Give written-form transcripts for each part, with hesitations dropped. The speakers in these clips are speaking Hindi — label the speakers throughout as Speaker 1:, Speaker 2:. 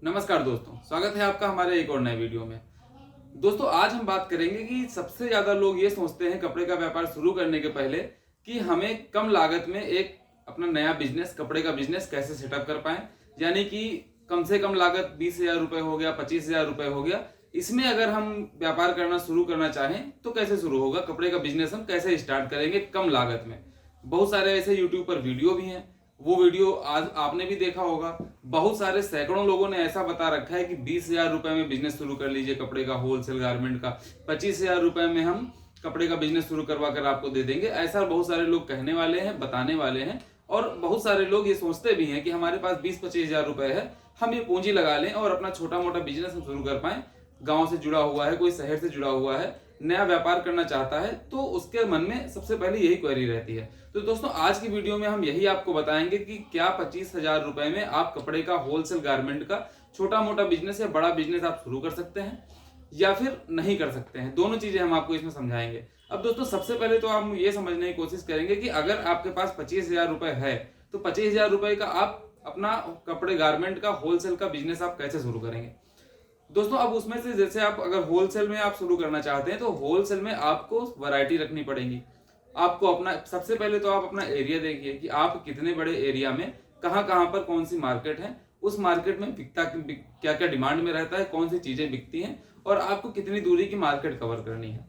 Speaker 1: नमस्कार दोस्तों, स्वागत है आपका हमारे एक और नए वीडियो में। दोस्तों आज हम बात करेंगे कि सबसे ज्यादा लोग ये सोचते हैं कपड़े का व्यापार शुरू करने के पहले कि हमें कम लागत में एक अपना नया बिजनेस, कपड़े का बिजनेस कैसे सेटअप कर पाएं। यानी कि कम से कम लागत 20,000 रुपए हो गया, 25,000 रुपए हो गया, इसमें अगर हम व्यापार करना शुरू करना चाहें तो कैसे शुरू होगा, कपड़े का बिजनेस हम कैसे स्टार्ट करेंगे कम लागत में। बहुत सारे ऐसे यूट्यूब पर वीडियो भी हैं, वो वीडियो आज आपने भी देखा होगा। बहुत सारे सैकड़ों लोगों ने ऐसा बता रखा है कि 20,000 रुपए में बिजनेस शुरू कर लीजिए कपड़े का, होलसेल गारमेंट का, 25,000 रुपए में हम कपड़े का बिजनेस शुरू करवा कर आपको दे देंगे। ऐसा बहुत सारे लोग कहने वाले हैं, बताने वाले हैं। और बहुत सारे लोग ये सोचते भी हैं कि हमारे पास 20-25,000 रुपए है, हम ये पूंजी लगा लें और अपना छोटा मोटा बिजनेस हम शुरू कर पाएं। गांव से जुड़ा हुआ है, कोई शहर से जुड़ा हुआ है, नया व्यापार करना चाहता है, तो उसके मन में सबसे पहले यही क्वेरी रहती है। तो दोस्तों आज की वीडियो में हम यही आपको बताएंगे कि क्या 25,000 रुपए में आप कपड़े का, होलसेल गारमेंट का छोटा मोटा बिजनेस या बड़ा बिजनेस आप शुरू कर सकते हैं या फिर नहीं कर सकते हैं। दोनों चीजें हम आपको इसमें समझाएंगे। अब दोस्तों सबसे पहले तो हम ये समझने की कोशिश करेंगे कि अगर आपके पास 25,000 रुपए है तो 25,000 रुपए का आप अपना कपड़े गारमेंट का, होलसेल का बिजनेस आप कैसे शुरू करेंगे। दोस्तों अब उसमें से जैसे आप अगर होलसेल में आप शुरू करना चाहते हैं तो होलसेल में आपको वैरायटी रखनी पड़ेगी। आपको अपना सबसे पहले तो आप अपना एरिया देखिए कि आप कितने बड़े एरिया में कहाँ कहाँ पर कौन सी मार्केट है, उस मार्केट में बिकता क्या क्या डिमांड में रहता है, कौन सी चीजें बिकती हैं और आपको कितनी दूरी की मार्केट कवर करनी है।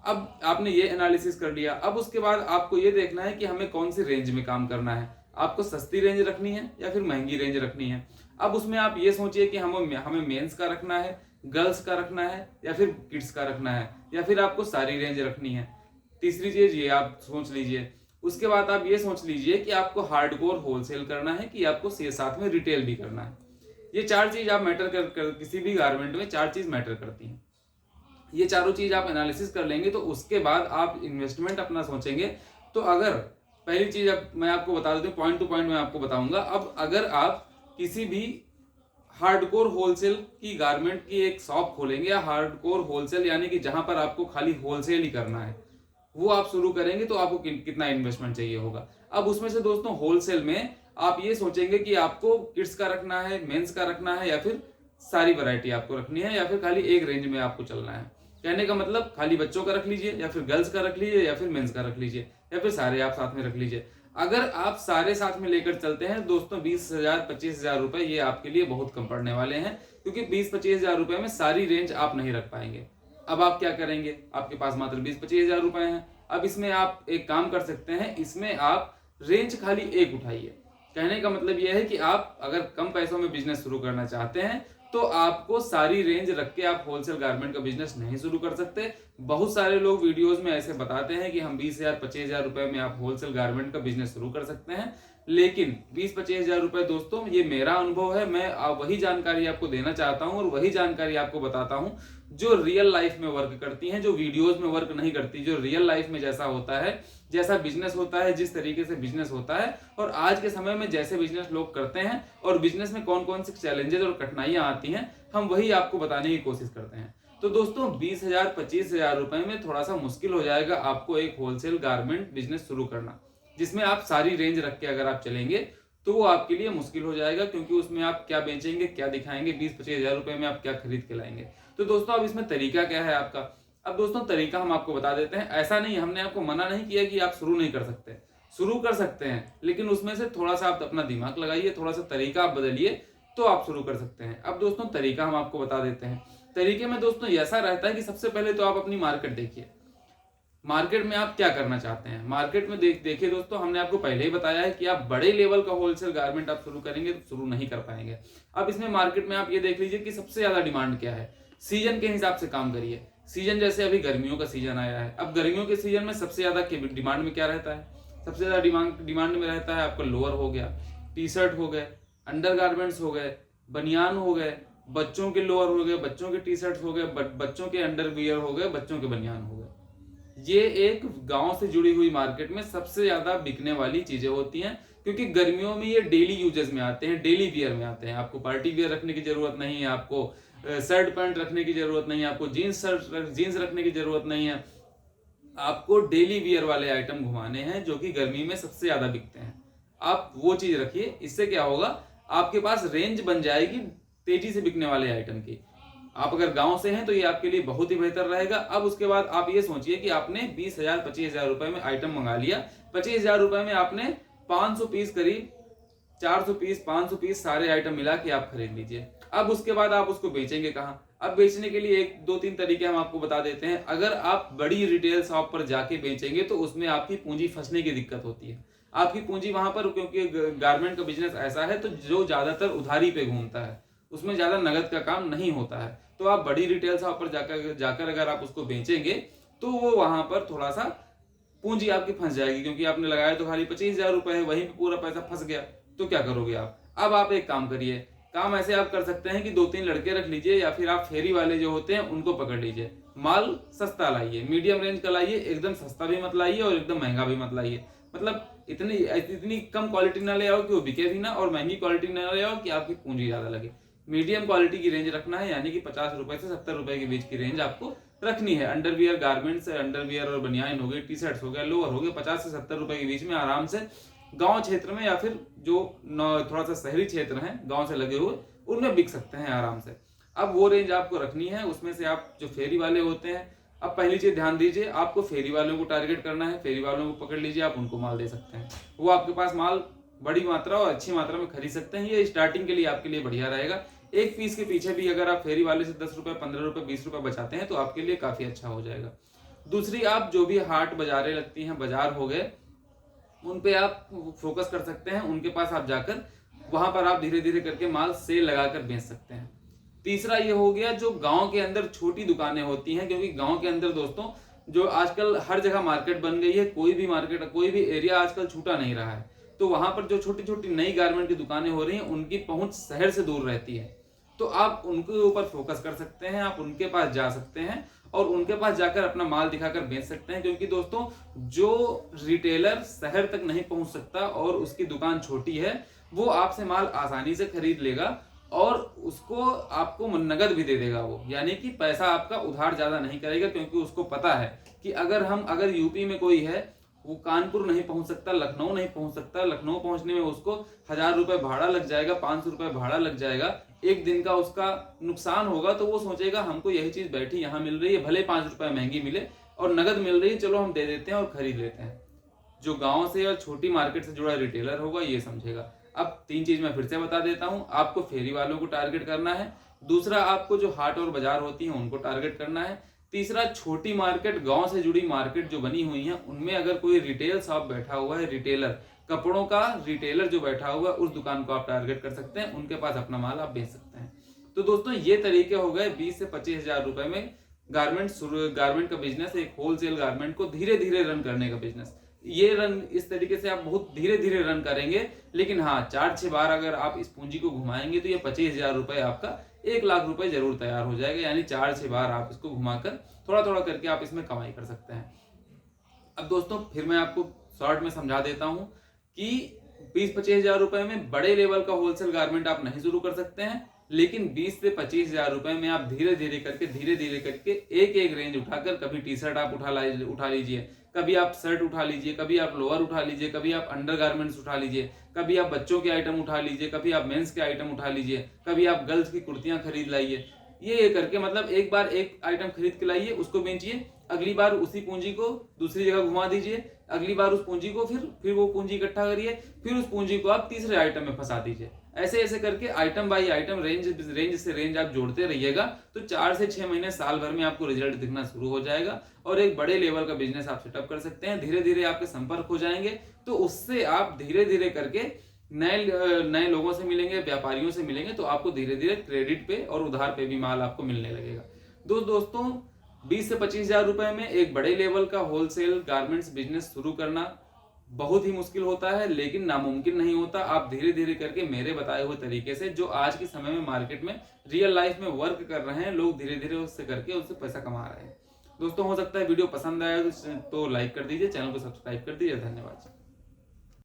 Speaker 1: अब आपने ये एनालिसिस कर लिया। अब उसके बाद आपको ये देखना है कि हमें कौन सी रेंज में काम करना है। आपको सस्ती रेंज रखनी है या फिर महंगी रेंज रखनी है। अब उसमें आप ये सोचिए कि हमें मेंस का रखना है, गर्ल्स का रखना है या फिर किड्स का रखना है, या फिर आपको सारी रेंज रखनी है। तीसरी चीज ये आप सोच लीजिए। उसके बाद आप ये सोच लीजिए कि आपको हार्डकोर होलसेल करना है कि आपको साथ में रिटेल भी करना है। ये चार चीज आप मैटर कर किसी भी गारमेंट में चार चीज मैटर करती हैं। ये चारों चीज आप एनालिसिस कर लेंगे तो उसके बाद आप इन्वेस्टमेंट अपना सोचेंगे। तो अगर पहली चीज अब मैं आपको बता देता हूँ, पॉइंट टू पॉइंट मैं आपको बताऊंगा। अब अगर आप किसी भी हार्डकोर होलसेल की गारमेंट की एक शॉप खोलेंगे या हार्डकोर होलसेल यानी कि जहां पर आपको खाली होलसेल ही करना है, वो आप शुरू करेंगे तो आपको कितना इन्वेस्टमेंट चाहिए होगा। अब उसमें से दोस्तों होलसेल में आप ये सोचेंगे कि आपको किड्स का रखना है, मेंस का रखना है या फिर सारी वैरायटी आपको रखनी है या फिर खाली एक रेंज में आपको चलना है। कहने का मतलब खाली बच्चों का रख लीजिए या फिर गर्ल्स का रख लीजिए या फिर मेंस का रख लीजिए या फिर सारे आप साथ में रख लीजिए। अगर आप सारे साथ में लेकर चलते हैं दोस्तों 20,000 25,000 रुपए ये आपके लिए बहुत कम पड़ने वाले हैं, क्योंकि 20-25,000 रुपए में सारी रेंज आप नहीं रख पाएंगे। अब आप क्या करेंगे, आपके पास मात्र 20-25,000 रुपए हैं। अब इसमें आप एक काम कर सकते हैं, इसमें आप रेंज खाली एक उठाइए। कहने का मतलब यह है कि आप अगर कम पैसों में बिजनेस शुरू करना चाहते हैं तो आपको सारी रेंज रख के आप होलसेल गारमेंट का बिजनेस नहीं शुरू कर सकते। बहुत सारे लोग वीडियोस में ऐसे बताते हैं कि हम 20,000 25,000 रुपए में आप होलसेल गारमेंट का बिजनेस शुरू कर सकते हैं, लेकिन 20-25,000 रुपए दोस्तों ये मेरा अनुभव है। मैं वही जानकारी आपको देना चाहता हूं और वही जानकारी आपको बताता हूं जो रियल लाइफ में वर्क करती हैं, जो वीडियोस में वर्क नहीं करती, जो रियल लाइफ में जैसा होता है, जैसा बिजनेस होता है, जिस तरीके से बिजनेस होता है और आज के समय में जैसे बिजनेस लोग करते हैं और बिजनेस में कौन कौन से चैलेंजेस और कठिनाइयां आती हैं, हम वही आपको बताने की कोशिश करते हैं। तो दोस्तों 20,000 25,000 रुपए में थोड़ा सा मुश्किल हो जाएगा आपको एक होलसेल गारमेंट बिजनेस शुरू करना, जिसमें आप सारी रेंज रख के अगर आप चलेंगे तो वो आपके लिए मुश्किल हो जाएगा, क्योंकि उसमें आप क्या बेचेंगे, क्या दिखाएंगे, 20-25,000 रुपए में आप क्या खरीद के लाएंगे। तो दोस्तों अब इसमें तरीका क्या है आपका। अब दोस्तों तरीका हम आपको बता देते हैं। ऐसा नहीं, हमने आपको मना नहीं किया कि आप शुरू नहीं कर सकते, शुरू कर सकते हैं, लेकिन उसमें से थोड़ा सा आप अपना दिमाग लगाइए, थोड़ा सा तरीका आप बदलिए तो आप शुरू कर सकते हैं। अब दोस्तों तरीका हम आपको बता देते हैं। तरीके में दोस्तों ऐसा रहता है कि सबसे पहले तो आप अपनी मार्केट देखिए। मार्केट में आप क्या करना चाहते हैं। मार्केट में देखिए दोस्तों, हमने आपको पहले ही बताया है कि आप बड़े लेवल का होलसेल गारमेंट आप शुरू करेंगे तो शुरू नहीं कर पाएंगे। अब इसमें मार्केट में आप ये देख लीजिए कि सबसे ज्यादा डिमांड क्या है। सीजन के हिसाब से काम करिए। सीजन जैसे अभी गर्मियों का सीजन आया है, अब गर्मियों के सीजन में सबसे ज्यादा डिमांड में क्या रहता है, सबसे ज्यादा डिमांड में रहता है आपका लोअर हो गया, टी शर्ट हो गए, अंडर गारमेंट्स हो गए, बनियान हो गए, बच्चों के लोअर हो गए, बच्चों के टी शर्ट हो गए, बच्चों के अंडर वियर हो गए, बच्चों के बनियान हो गए। ये एक गांव से जुड़ी हुई मार्केट में सबसे ज्यादा बिकने वाली चीजें होती हैं, क्योंकि गर्मियों में ये डेली यूजेस में आते हैं, डेली वियर में आते हैं। आपको पार्टी वियर रखने की जरूरत नहीं है, आपको शर्ट पैंट रखने की जरूरत नहीं है, आपको जीन्स रखने की जरूरत नहीं है। आपको डेली वियर वाले आइटम घुमाने हैं जो कि गर्मी में सबसे ज्यादा बिकते हैं। आप वो चीज रखिए। इससे क्या होगा, आपके पास रेंज बन जाएगी तेजी से बिकने वाले आइटम की। आप अगर गांव से हैं तो ये आपके लिए बहुत ही बेहतर रहेगा। अब उसके बाद आप ये सोचिए कि आपने 20,000 25,000 रुपए में आइटम मंगा लिया। 25,000 रुपए में आपने 500 पीस, करीब 400 पीस 500 पीस सारे आइटम मिला के आप खरीद लीजिए। अब उसके बाद आप उसको बेचेंगे कहाँ? अब बेचने के लिए 1 2 3 तरीके हम आपको बता देते हैं। अगर आप बड़ी रिटेल शॉप पर जाके बेचेंगे तो उसमें आपकी पूंजी फंसने की दिक्कत होती है। आपकी पूंजी वहां पर, क्योंकि गारमेंट का बिजनेस ऐसा है तो जो ज्यादातर उधारी पे घूमता है, उसमें ज्यादा नगद का काम नहीं होता है। तो आप बड़ी रिटेल शॉप पर जाकर अगर आप उसको बेचेंगे तो वो वहां पर थोड़ा सा पूंजी आपकी फंस जाएगी, क्योंकि आपने लगाया तो खाली 25,000 रुपए है, वहीं पे पूरा पैसा फंस गया। तो क्या करोगे आप? अब आप एक काम करिए, काम ऐसे आप कर सकते हैं कि 2 3 लड़के रख लीजिए, या फिर आप फेरी वाले जो होते हैं उनको पकड़ लीजिए। माल सस्ता लाइए, मीडियम रेंज का लाइए, एकदम सस्ता भी मत लाइए और एकदम महंगा भी मत लाइए। मतलब इतनी कम क्वालिटी ना ले आओ कि वो बिके भी ना, और महंगी क्वालिटी ना ले आओ कि आपकी पूंजी ज्यादा लगे। मीडियम क्वालिटी की रेंज रखना है, यानी कि 50 रुपए से 70 रुपए के बीच की रेंज आपको रखनी है। अंडरवियर गारमेंट्स, अंडरवियर और बनियान हो गए, टी शर्ट्स हो गया, लोअर हो गए, 50 से 70 रुपए के बीच में आराम से गांव क्षेत्र में, या फिर जो थोड़ा सा शहरी क्षेत्र है गांव से लगे हुए, उनमें बिक सकते हैं आराम से। अब वो रेंज आपको रखनी है। उसमें से आप जो फेरी वाले होते हैं, अब पहली चीज ध्यान दीजिए, आपको फेरी वालों को टारगेट करना है। फेरी वालों को पकड़ लीजिए, आप उनको माल दे सकते हैं। वो आपके पास माल बड़ी मात्रा और अच्छी मात्रा में खरीद सकते हैं। ये स्टार्टिंग के लिए आपके लिए बढ़िया रहेगा। एक पीस के पीछे भी अगर आप फेरी वाले से 10 रुपए 15 रुपए 20 रुपए बचाते हैं तो आपके लिए काफी अच्छा हो जाएगा। दूसरी, आप जो भी हाट बाजारें लगती हैं, बाजार हो गए, उन पे आप फोकस कर सकते हैं। उनके पास आप जाकर वहां पर आप धीरे धीरे करके माल सेल लगाकर बेच सकते हैं। तीसरा ये हो गया, जो गांव के अंदर छोटी दुकानें होती हैं, क्योंकि गांव के अंदर दोस्तों जो आजकल हर जगह मार्केट बन गई है, कोई भी मार्केट, कोई भी एरिया आजकल छूटा नहीं रहा है। तो वहां पर जो छोटी छोटी नई गारमेंट की दुकानें हो रही हैं, उनकी पहुंच शहर से दूर रहती है। तो आप उनके ऊपर फोकस कर सकते हैं, आप उनके पास जा सकते हैं और उनके पास जाकर अपना माल दिखाकर बेच सकते हैं। क्योंकि दोस्तों, जो रिटेलर शहर तक नहीं पहुंच सकता और उसकी दुकान छोटी है, वो आपसे माल आसानी से खरीद लेगा और उसको आपको नगद भी दे देगा वो, यानी कि पैसा आपका उधार ज्यादा नहीं करेगा। क्योंकि उसको पता है कि अगर यूपी में कोई है, वो कानपुर नहीं पहुंच सकता, लखनऊ नहीं पहुंच सकता, लखनऊ पहुंचने में उसको 1000 रुपए भाड़ा लग जाएगा, 500 रुपए भाड़ा लग जाएगा, एक दिन का उसका नुकसान होगा। तो वो सोचेगा हमको यही चीज बैठी यहाँ मिल रही है, भले 5 रुपए महंगी मिले और नगद मिल रही है, चलो हम दे देते हैं और खरीद लेते हैं। जो गांव से और छोटी मार्केट से जुड़ा रिटेलर होगा ये समझेगा। अब 3 चीज मैं फिर से बता देता हूं। आपको फेरी वालों को टारगेट करना है। दूसरा, आपको जो हाट और बाजार होती हैं उनको टारगेट करना है। तीसरा, छोटी मार्केट, गांव से जुड़ी मार्केट जो बनी हुई है, उनमें अगर कोई रिटेल शॉप बैठा हुआ है, रिटेलर, कपड़ों का रिटेलर जो बैठा हुआ है, उस दुकान को आप टारगेट कर सकते हैं। उनके पास अपना माल आप बेच सकते हैं। तो दोस्तों, ये तरीके हो गए 20 से 25,000 रुपए में गारमेंट का बिजनेस, एक होलसेल गारमेंट को धीरे धीरे रन करने का बिजनेस। ये रन इस तरीके से आप बहुत धीरे धीरे रन करेंगे, लेकिन हाँ, 4-6 बार अगर आप इस पूंजी को घुमाएंगे तो ये 25,000 रुपए आपका 1 लाख रुपए जरूर तैयार हो जाएगा। यानी 4-6 बार आप इसको घुमाकर थोड़ा थोड़ा करके आप इसमें कमाई कर सकते हैं। अब दोस्तों, फिर मैं आपको शॉर्ट में समझा देता हूं कि 20-25,000 रुपए में बड़े लेवल का होलसेल गारमेंट आप नहीं शुरू कर सकते हैं, लेकिन 20 से 25,000 रुपए में आप धीरे धीरे करके एक एक रेंज उठाकर, कभी टी शर्ट आप उठा लीजिए, कभी आप शर्ट उठा लीजिए, कभी आप लोअर उठा लीजिए, कभी आप अंडर गारमेंट्स उठा लीजिए, कभी आप बच्चों के आइटम उठा लीजिए, कभी आप मेंस के आइटम उठा लीजिए, कभी आप गर्ल्स की कुर्तियां खरीद लाइए। ये करके मतलब एक बार एक आइटम खरीद के लाइए, उसको बेचिए, अगली बार उसी पूंजी को दूसरी जगह घुमा दीजिए, अगली बार उस पूंजी को फिर वो पूंजी इकट्ठा करिए, फिर उस पूंजी को आप तीसरे आइटम में फंसा दीजिए। ऐसे ऐसे करके आइटम बाई आइटम, रेंज से रेंज आप जोड़ते रहिएगा, तो 4 से 6 महीने, साल भर में आपको रिजल्ट दिखना शुरू हो जाएगा और एक बड़े लेवल का बिजनेस आप सेटअप कर सकते हैं। धीरे धीरे आपके संपर्क हो जाएंगे, तो उससे आप धीरे धीरे करके नए लोगों से मिलेंगे, व्यापारियों से मिलेंगे, तो आपको धीरे धीरे क्रेडिट पे और उधार पे भी माल आपको मिलने लगेगा। दोस्तों, 20 से 25,000 रुपए में एक बड़े लेवल का होलसेल गारमेंट्स बिजनेस शुरू करना बहुत ही मुश्किल होता है, लेकिन नामुमकिन नहीं होता। आप धीरे धीरे करके मेरे बताए हुए तरीके से, जो आज के समय में मार्केट में रियल लाइफ में वर्क कर रहे हैं लोग, धीरे धीरे उससे करके उससे पैसा कमा रहे हैं। दोस्तों, हो सकता है वीडियो पसंद आया तो लाइक कर दीजिए, चैनल को सब्सक्राइब कर दीजिए। धन्यवाद।